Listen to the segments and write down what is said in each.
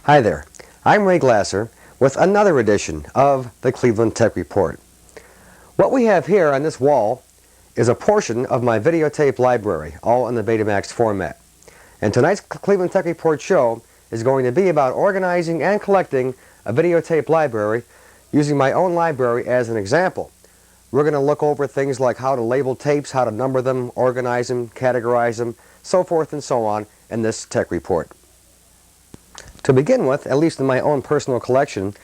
Hi there, I'm Ray Glasser with another edition of the Cleveland Tech Report. What we have here on this wall is a portion of my videotape library, all in the Betamax format. And tonight's Cleveland Tech Report show is going to be about organizing and collecting a videotape library using my own library as an example. We're going to look over things like how to label tapes, how to number them, organize them, categorize them, so forth and so on in this Tech Report. To begin with, at least in my own personal collection,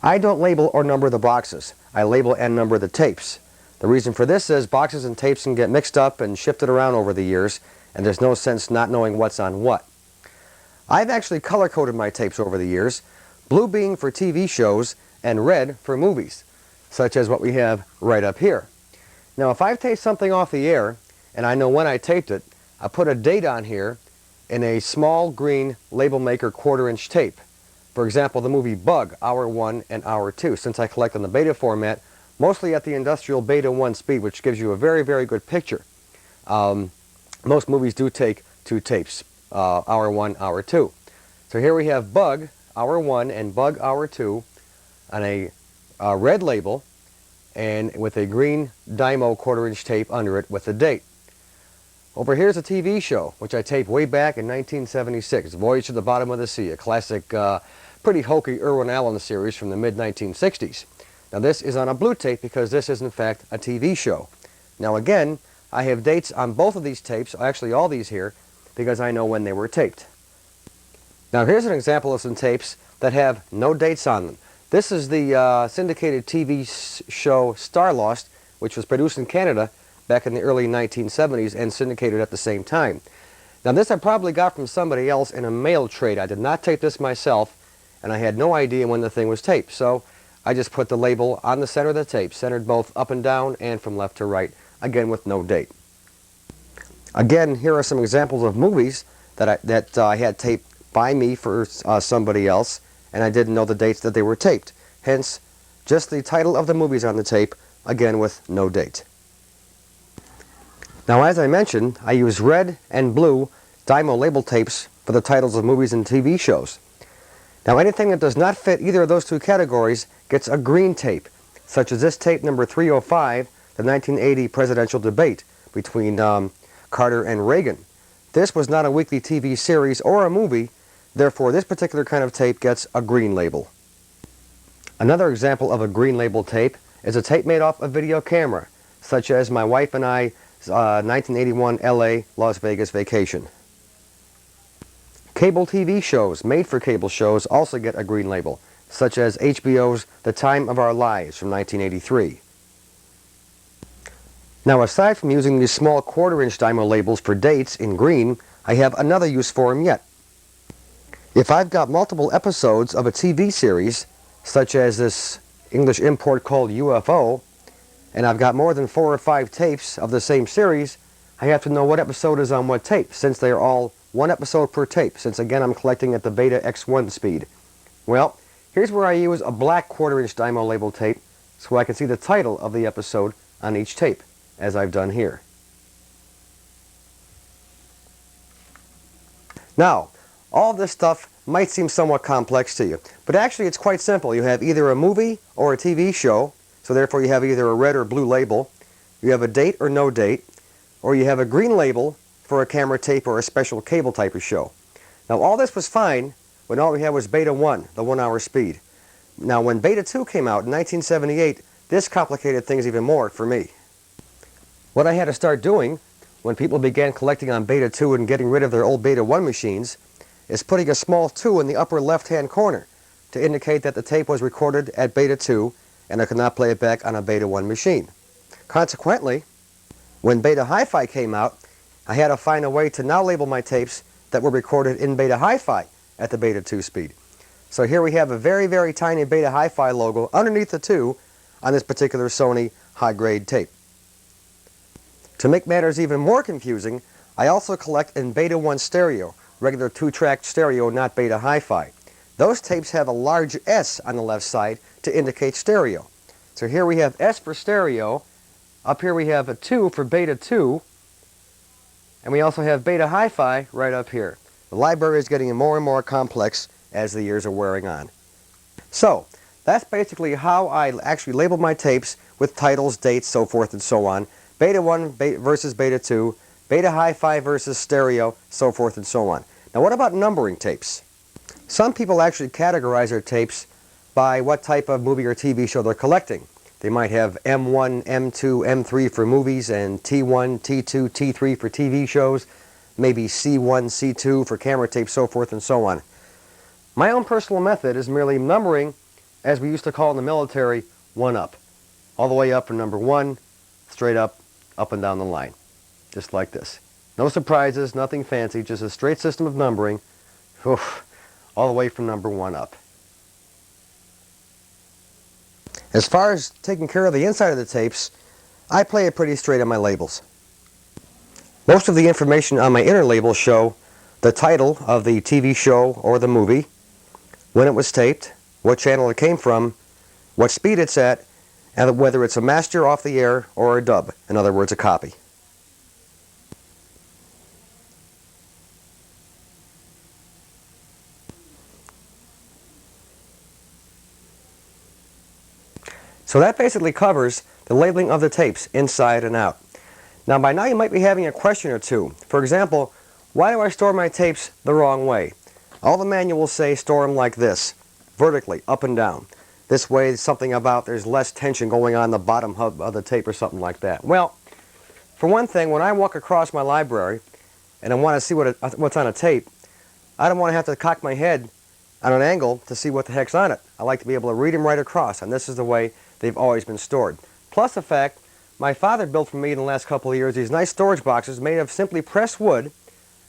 I don't label or number the boxes. I label and number the tapes. The reason for this is boxes and tapes can get mixed up and shifted around over the years, and there's no sense not knowing what's on what. I've actually color-coded my tapes over the years, blue being for TV shows and red for movies, such as what we have right up here. Now, if I've taped something off the air, and I know when I taped it, I put a date on here in a small green label maker 1/4-inch tape. For example, the movie Bug, Hour 1 and Hour 2, since I collect on the beta format, mostly at the industrial beta 1 speed, which gives you a very, very good picture. Most movies do take 2 tapes, Hour 1, Hour 2. So here we have Bug, Hour 1 and Bug, Hour 2 on a red label and with a green Dymo 1/4-inch tape under it with the date. Over here's a TV show, which I taped way back in 1976, Voyage to the Bottom of the Sea, a classic, pretty hokey Irwin Allen series from the mid-1960s. Now this is on a blue tape because this is in fact a TV show. Now again, I have dates on both of these tapes, actually all these here, because I know when they were taped. Now here's an example of some tapes that have no dates on them. This is the syndicated TV show Starlost, which was produced in Canada back in the early 1970s and syndicated at the same time. Now this I probably got from somebody else in a mail trade. I did not tape this myself, and I had no idea when the thing was taped. So I just put the label on the center of the tape, centered both up and down and from left to right, again with no date. Again, here are some examples of movies that I had taped by me for somebody else, and I didn't know the dates that they were taped. Hence, just the title of the movies on the tape, again with no date. Now, as I mentioned, I use red and blue Dymo label tapes for the titles of movies and TV shows. Now, anything that does not fit either of those two categories gets a green tape, such as this tape number 305, the 1980 presidential debate between Carter and Reagan. This was not a weekly TV series or a movie, therefore this particular kind of tape gets a green label. Another example of a green label tape is a tape made off a video camera, such as my wife and I 1981 LA Las Vegas vacation. Cable TV shows made for cable shows also get a green label, such as HBO's The Time of Our Lives from 1983. Now, aside from using these small 1/4-inch Dymo labels for dates in green, I have another use for them yet. If I've got multiple episodes of a TV series, such as this English import called UFO, and I've got more than 4 or 5 tapes of the same series, I have to know what episode is on what tape, since they are all 1 episode per tape, since again I'm collecting at the beta X1 speed. Well, here's where I use a black 1/4-inch Dymo label tape so I can see the title of the episode on each tape, as I've done here. Now, all this stuff might seem somewhat complex to you, but actually it's quite simple. You have either a movie or a TV show, so therefore you have either a red or blue label, you have a date or no date, or you have a green label for a camera tape or a special cable type of show. Now all this was fine when all we had was beta 1, the 1-hour speed. Now when beta 2 came out in 1978, this complicated things even more for me. What I had to start doing when people began collecting on beta 2 and getting rid of their old beta 1 machines is putting a small 2 in the upper left-hand corner to indicate that the tape was recorded at beta 2 and I could not play it back on a beta 1 machine. Consequently, when beta hi-fi came out, I had to find a way to now label my tapes that were recorded in beta hi-fi at the beta 2 speed. So here we have a very, very tiny beta hi-fi logo underneath the 2 on this particular Sony high-grade tape. To make matters even more confusing, I also collect in beta 1 stereo, regular 2-track stereo, not beta hi-fi. Those tapes have a large S on the left side to indicate stereo. So here we have S for stereo, up here we have a 2 for beta 2, and we also have beta hi-fi right up here. The library is getting more and more complex as the years are wearing on. So, that's basically how I actually label my tapes with titles, dates, so forth and so on. Beta 1 versus Beta 2, Beta Hi-Fi versus Stereo, so forth and so on. Now what about numbering tapes? Some people actually categorize their tapes by what type of movie or TV show they're collecting. They might have M1, M2, M3 for movies, and T1, T2, T3 for TV shows, maybe C1, C2 for camera tapes, so forth and so on. My own personal method is merely numbering, as we used to call in the military, 1 up. All the way up from number 1, straight up and down the line. Just like this. No surprises, nothing fancy, just a straight system of numbering, all the way from number 1 up. As far as taking care of the inside of the tapes, I play it pretty straight on my labels. Most of the information on my inner labels show the title of the TV show or the movie, when it was taped, what channel it came from, what speed it's at, and whether it's a master off the air or a dub, in other words, a copy. So that basically covers the labeling of the tapes inside and out. Now by now you might be having a question or two. For example, why do I store my tapes the wrong way? All the manuals say store them like this, vertically, up and down. This way something about there's less tension going on the bottom hub of the tape or something like that. Well, for one thing, when I walk across my library and I want to see what's on a tape, I don't want to have to cock my head on an angle to see what the heck's on it. I like to be able to read them right across, and this is the way they've always been stored. Plus the fact, my father built for me in the last couple of years these nice storage boxes made of simply pressed wood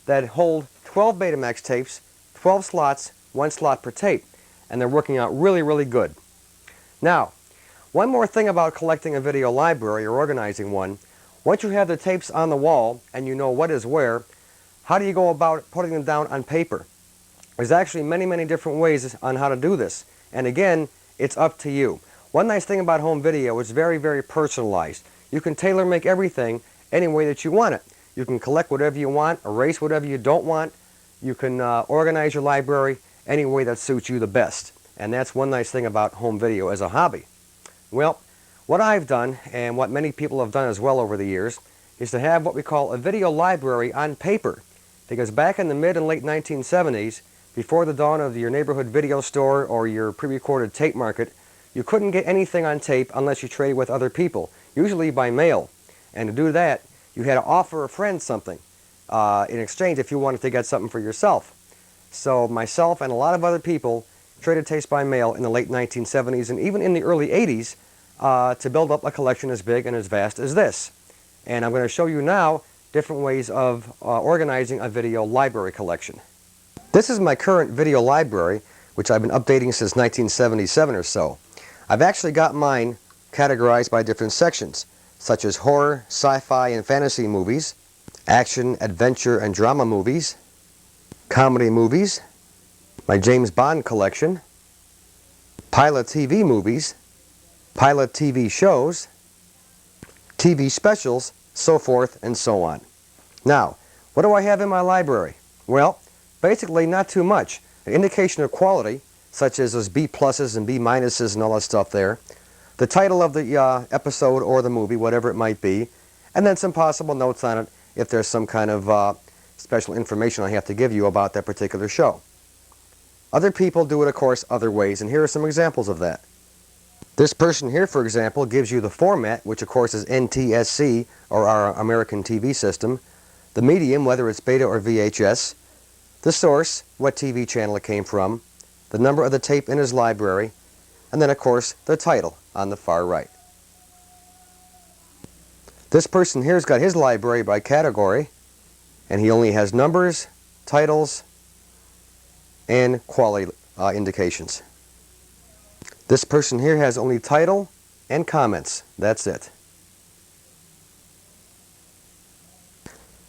that hold 12 Betamax tapes, 12 slots, 1 slot per tape, and they're working out really, really good. Now, one more thing about collecting a video library or organizing one. Once you have the tapes on the wall and you know what is where, how do you go about putting them down on paper? There's actually many, many different ways on how to do this. And again, it's up to you. One nice thing about home video is very, very personalized. You can tailor make everything any way that you want it. You can collect whatever you want, erase whatever you don't want. You can organize your library any way that suits you the best. And that's one nice thing about home video as a hobby. Well, what I've done, and what many people have done as well over the years, is to have what we call a video library on paper. Because back in the mid and late 1970s, before the dawn of your neighborhood video store or your pre-recorded tape market, you couldn't get anything on tape unless you traded with other people, usually by mail. And to do that, you had to offer a friend something in exchange if you wanted to get something for yourself. So myself and a lot of other people traded tapes by mail in the late 1970s and even in the early 80s to build up a collection as big and as vast as this. And I'm going to show you now different ways of organizing a video library collection. This is my current video library, which I've been updating since 1977 or so. I've actually got mine categorized by different sections, such as horror, sci-fi, and fantasy movies, action, adventure, and drama movies, comedy movies, my James Bond collection, pilot TV movies, pilot TV shows, TV specials, so forth and so on. Now, what do I have in my library? Well, basically not too much. An indication of quality, such as those B pluses and B minuses and all that stuff there, the title of the episode or the movie, whatever it might be, and then some possible notes on it if there's some kind of special information I have to give you about that particular show. Other people do it, of course, other ways, and here are some examples of that. This person here, for example, gives you the format, which of course is NTSC, or our American TV system, the medium, whether it's beta or VHS, the source, what TV channel it came from, the number of the tape in his library, and then of course the title on the far right. This person here's got his library by category, and he only has numbers, titles, and quality indications. This person here has only title and comments. That's it.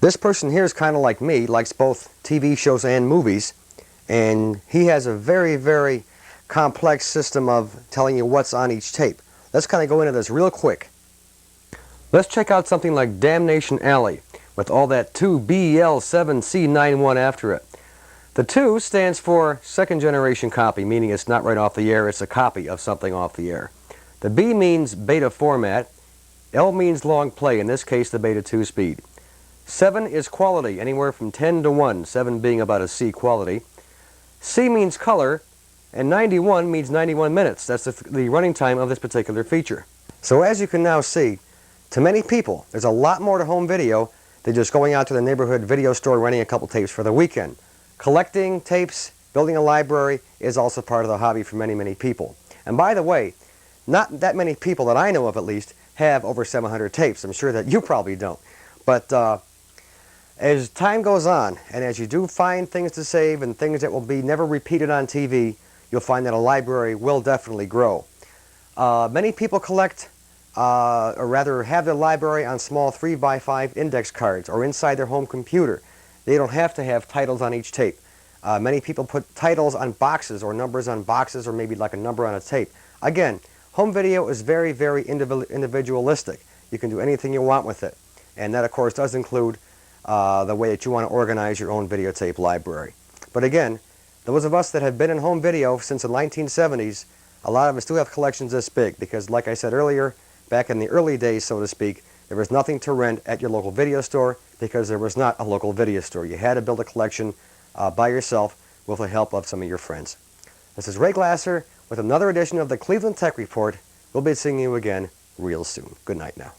This person here is kind of like me, likes both TV shows and movies, and he has a very, very complex system of telling you what's on each tape. Let's kind of go into this real quick. Let's check out something like Damnation Alley with all that 2BL7C91 after it. The 2 stands for second generation copy, meaning it's not right off the air, it's a copy of something off the air. The B means beta format. L means long play, in this case the beta 2 speed. 7 is quality, anywhere from 10 to 1, 7 being about a C quality. C means color, and 91 means 91 minutes. That's the running time of this particular feature. So as you can now see, to many people, there's a lot more to home video than just going out to the neighborhood video store renting a couple tapes for the weekend. Collecting tapes, building a library is also part of the hobby for many, many people. And by the way, not that many people that I know of at least have over 700 tapes. I'm sure that you probably don't. But as time goes on, and as you do find things to save and things that will be never repeated on TV, you'll find that a library will definitely grow. Many people collect, or rather have their library on small 3x5 index cards or inside their home computer. They don't have to have titles on each tape. Many people put titles on boxes or numbers on boxes or maybe like a number on a tape. Again, home video is very, very individualistic. You can do anything you want with it. And that, of course, does include the way that you want to organize your own videotape library. But again, those of us that have been in home video since the 1970s, a lot of us do have collections this big because, like I said earlier, back in the early days, so to speak, there was nothing to rent at your local video store because there was not a local video store. You had to build a collection by yourself with the help of some of your friends. This is Ray Glasser with another edition of the Cleveland Tech Report. We'll be seeing you again real soon. Good night now.